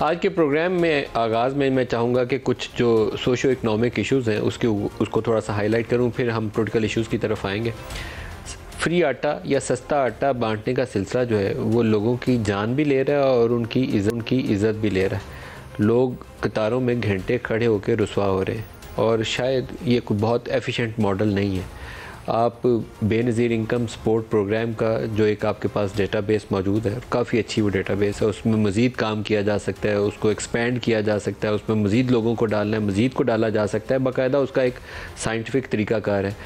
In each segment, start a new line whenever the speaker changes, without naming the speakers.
आज के प्रोग्राम में आगाज़ में मैं चाहूँगा कि कुछ जो सोशो इकनॉमिक इश्यूज़ हैं उसको थोड़ा सा हाईलाइट करूँ, फिर हम पॉलिटिकल इश्यूज़ की तरफ आएंगे। फ्री आटा या सस्ता आटा बांटने का सिलसिला जो है वो लोगों की जान भी ले रहा है और उनकी इज़्ज़त भी ले रहा है। लोग कतारों में घंटे खड़े होकर रुसवा हो रहे हैं और शायद ये कोई बहुत एफिशिएंट मॉडल नहीं है। आप बेनज़ीर इनकम सपोर्ट प्रोग्राम का जो एक आपके पास डेटाबेस मौजूद है, काफ़ी अच्छी वो डेटाबेस है, उसमें मज़ीद काम किया जा सकता है, उसको एक्सपेंड किया जा सकता है, उसमें मज़ीद लोगों को डालना है, मज़ीद को डाला जा सकता है। बाकायदा उसका एक साइंटिफिक तरीक़ाकार है।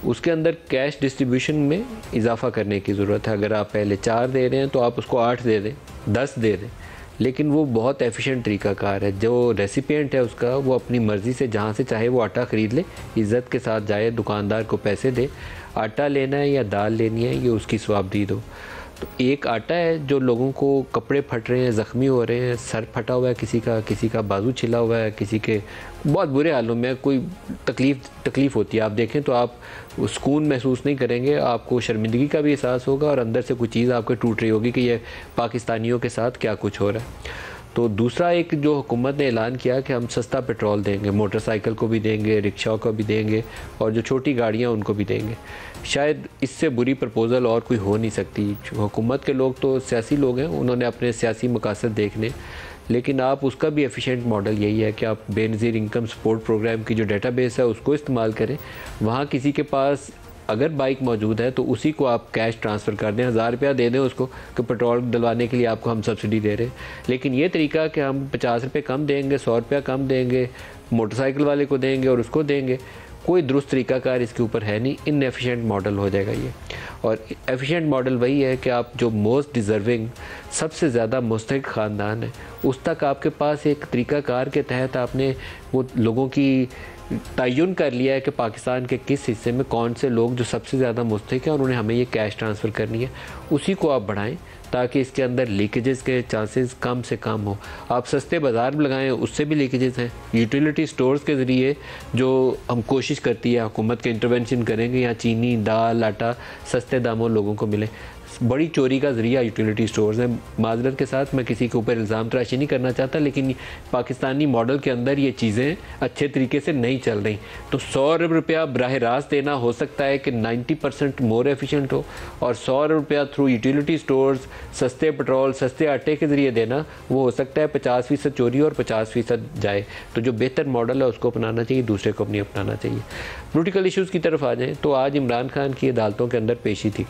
उसके अंदर कैश डिस्ट्रीब्यूशन में इजाफ़ा करने की ज़रूरत है। अगर आप पहले 4 दे रहे हैं तो आप उसको 8 दे दें, 10 दे दें, लेकिन वो बहुत एफिशिएंट तरीक़ाकार है। जो रेसिपिएंट है उसका, वो अपनी मर्ज़ी से जहाँ से चाहे वो आटा ख़रीद ले, इज़्ज़त के साथ जाए, दुकानदार को पैसे दे। आटा लेना है या दाल लेनी है, ये उसकी स्वाबदीद हो। तो एक आटा है जो लोगों को कपड़े फट रहे हैं, ज़ख्मी हो रहे हैं, सर फटा हुआ है किसी का बाजू छिला हुआ है, किसी के बहुत बुरे हालों में कोई तकलीफ़ होती है। आप देखें तो आप सुकून महसूस नहीं करेंगे, आपको शर्मिंदगी का भी एहसास होगा और अंदर से कोई चीज़ आपके टूट रही होगी कि ये पाकिस्तानियों के साथ क्या कुछ हो रहा है। तो दूसरा एक जो हुकूमत ने ऐलान किया कि हम सस्ता पेट्रोल देंगे, मोटरसाइकिल को भी देंगे, रिक्शा को भी देंगे और जो छोटी गाड़ियाँ उनको भी देंगे। शायद इससे बुरी प्रपोज़ल और कोई हो नहीं सकती। हुकूमत के लोग तो सियासी लोग हैं, उन्होंने अपने सियासी मकासद देखने, लेकिन आप उसका भी एफिशिएंट मॉडल यही है कि आप बेनज़ीर इनकम सपोर्ट प्रोग्राम की जो डेटाबेस है उसको इस्तेमाल करें। वहाँ किसी के पास अगर बाइक मौजूद है तो उसी को आप कैश ट्रांसफ़र कर दें, 1000 रुपया दे दें उसको कि पेट्रोल डलवाने के लिए आपको हम सब्सिडी दे रहे हैं। लेकिन ये तरीका कि हम 50 रुपये कम देंगे, 100 रुपया कम देंगे, मोटरसाइकिल वाले को देंगे और उसको देंगे, कोई दुरुस्त तरीक़ाकार इसके ऊपर है नहीं। इनएफिशिएंट मॉडल हो जाएगा ये। और एफिशिएंट मॉडल वही है कि आप जो मोस्ट डिज़र्विंग, सबसे ज़्यादा मुस्तहिक़ ख़ानदान है, उस तक आपके पास एक तरीक़ाकार के तहत आपने वो लोगों की तयन कर लिया है कि पाकिस्तान के किस हिस्से में कौन से लोग जो सबसे ज़्यादा मुस्तहिक़ हैं और उन्हें हमें ये कैश ट्रांसफ़र करनी है, उसी को आप बढ़ाएं ताकि इसके अंदर लीकेजेस के चांसेस कम से कम हो। आप सस्ते बाज़ार में लगाएं, उससे भी लीकेजेस हैं। यूटिलिटी स्टोर्स के ज़रिए जो हम कोशिश करती है हुकूमत के इंटरवेंशन करेंगे, यहाँ चीनी, दाल, आटा सस्ते दामों लोगों को मिले। बड़ी चोरी का ज़रिया यूटिलिटी स्टोर्स हैं। माज़रत के साथ मैं किसी के ऊपर इल्ज़ाम तराशी नहीं करना चाहता, लेकिन पाकिस्तानी मॉडल के अंदर ये चीज़ें अच्छे तरीके से नहीं चल रही। तो 100 रुपया बराह रास्त देना हो सकता है कि 90% मोर एफिशिएंट हो, और 100 रुपया थ्रू यूटिलिटी स्टोर्स, सस्ते पेट्रोल, सस्ते आटे के ज़रिए देना, वो हो सकता है 50% चोरी और 50% जाए। तो जो बेहतर मॉडल है उसको अपनाना चाहिए, दूसरे को नहीं अपनाना चाहिए। पॉलिटिकल इश्यूज़ की तरफ आ जाएँ तो आज इमरान खान की अदालतों के अंदर पेशी थी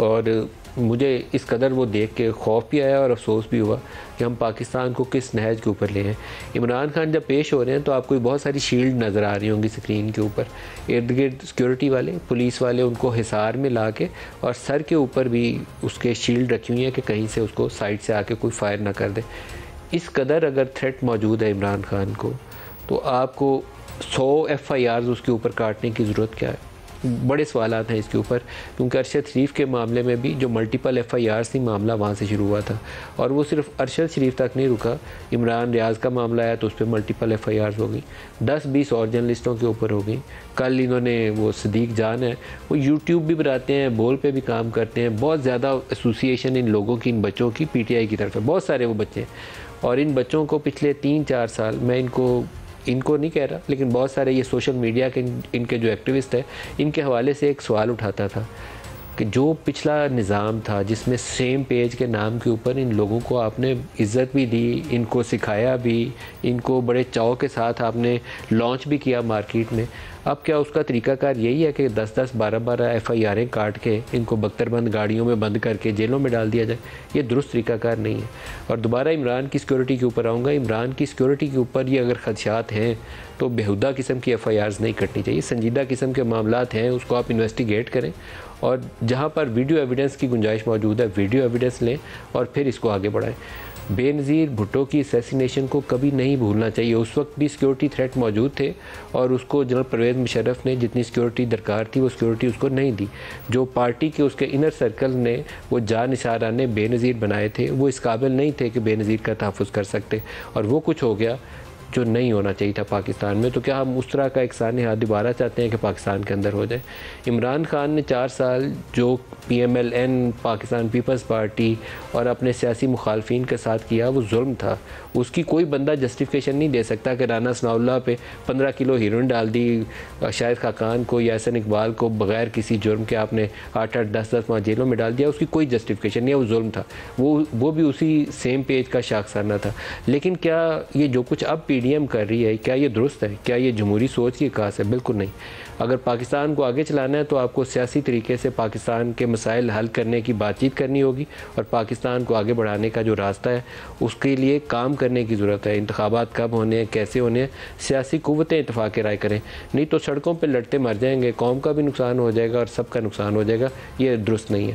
और मुझे इस कदर वो देख के खौफ भी आया और अफसोस भी हुआ कि हम पाकिस्तान को किस नहज के ऊपर ले हैं। इमरान खान जब पेश हो रहे हैं तो आपको बहुत सारी शील्ड नज़र आ रही होंगी स्क्रीन के ऊपर, इर्द गिर्द सिक्योरिटी वाले, पुलिस वाले उनको हिसार में ला के, और सर के ऊपर भी उसके शील्ड रखी हुई है कि कहीं से उसको साइड से आके कोई फायर ना कर दे। इस कदर अगर थ्रेट मौजूद है इमरान खान को, तो आपको 100 FIRs उसके ऊपर काटने की ज़रूरत क्या है? बड़े सवालात हैं इसके ऊपर, क्योंकि अरशद शरीफ के मामले में भी जो मल्टीपल FIRs थी, मामला वहाँ से शुरू हुआ था और वो सिर्फ अरशद शरीफ तक नहीं रुका। इमरान रियाज का मामला आया तो उस पर मल्टीपल FIRs हो गई, 10-20 और जर्नलिस्टों के ऊपर हो गई। कल इन्होंने वो सदीक जान है, वो यूट्यूब भी बनाते हैं, बोल पे भी काम करते हैं, बहुत ज़्यादा एसोसिएशन इन लोगों की, इन बच्चों की PTI की तरफ है, बहुत सारे वो बच्चे हैं। और इन बच्चों को पिछले 3-4 साल, मैं इनको नहीं कह रहा, लेकिन बहुत सारे ये सोशल मीडिया के इनके जो एक्टिविस्ट हैं, इनके हवाले से एक सवाल उठाता था कि जो पिछला निज़ाम था जिसमें सेम पेज के नाम के ऊपर इन लोगों को आपने इज़्ज़त भी दी, इनको सिखाया भी, इनको बड़े चाव के साथ आपने लॉन्च भी किया मार्केट में, अब क्या उसका तरीक़ाकार यही है कि 10-10, 12-12 FIRs काट के इनको बख्तरबंद गाड़ियों में बंद करके जेलों में डाल दिया जाए? ये दुरुस्त तरीक़ाकार नहीं है। और दोबारा इमरान की सिक्योरिटी के ऊपर आऊँगा। इमरान की सिक्योरिटी के ऊपर ये अगर खदशात हैं तो बेहुदा किस्म की FIRs नहीं कटनी चाहिए। संजीदा किस्म के मामलात हैं, उसको आप इन्वेस्टिगेट करें और जहाँ पर वीडियो एविडेंस की गुंजाइश मौजूद है, वीडियो एविडेंस लें और फिर इसको आगे बढ़ाएं। बेनज़ीर भुट्टो की असैसिनेशन को कभी नहीं भूलना चाहिए। उस वक्त भी सिक्योरिटी थ्रेट मौजूद थे और उसको जनरल परवेज़ मुशर्रफ ने जितनी सिक्योरिटी दरकार थी वो सिक्योरिटी उसको नहीं दी। जो पार्टी के उसके इनर सर्कल ने वो जानिसाराने बेनज़ीर बनाए थे, वो इस काबिल नहीं थे कि बेनज़ीर का तहफ़्फ़ुज़ कर सकते, और वो कुछ हो गया जो नहीं होना चाहिए था पाकिस्तान में। तो क्या हम उस तरह का एक सानी हाथ दोबारा चाहते हैं कि पाकिस्तान के अंदर हो जाए? इमरान खान ने 4 साल जो PMLN पाकिस्तान पीपल्स पार्टी और अपने सियासी मुखालफिन के साथ किया वो जुल्म था। उसकी कोई बंदा जस्टिफिकेशन नहीं दे सकता कि राना सनाउल्लाह पे 15 किलो हीरोइन डाल दी, शाहिद खाकान को या एहसन इकबाल को बगैर किसी जुर्म के आपने 8-8 10-10 माह जेलों में डाल दिया। उसकी कोई जस्टिफिकेशन नहीं है, वो जुल्म था। वो भी उसी सेम पेज का शाखसाना था। लेकिन क्या ये जो कुछ अब PDM कर रही है, क्या ये दुरुस्त है? क्या ये जमहूरी सोच की कास है? बिल्कुल नहीं। अगर पाकिस्तान को आगे चलाना है तो आपको सियासी तरीके से पाकिस्तान के मसाइल हल करने की बातचीत करनी होगी और पाकिस्तान को आगे बढ़ाने का जो रास्ता है उसके लिए काम करने की ज़रूरत है। इंतखाबात कब होने हैं, कैसे होने हैं, सियासी कुव्वतें इत्तेफाक राय करें। नहीं तो सड़कों पर लड़ते मर जाएंगे, कौम का भी नुकसान हो जाएगा और सबका नुकसान हो जाएगा। ये दुरुस्त नहीं है।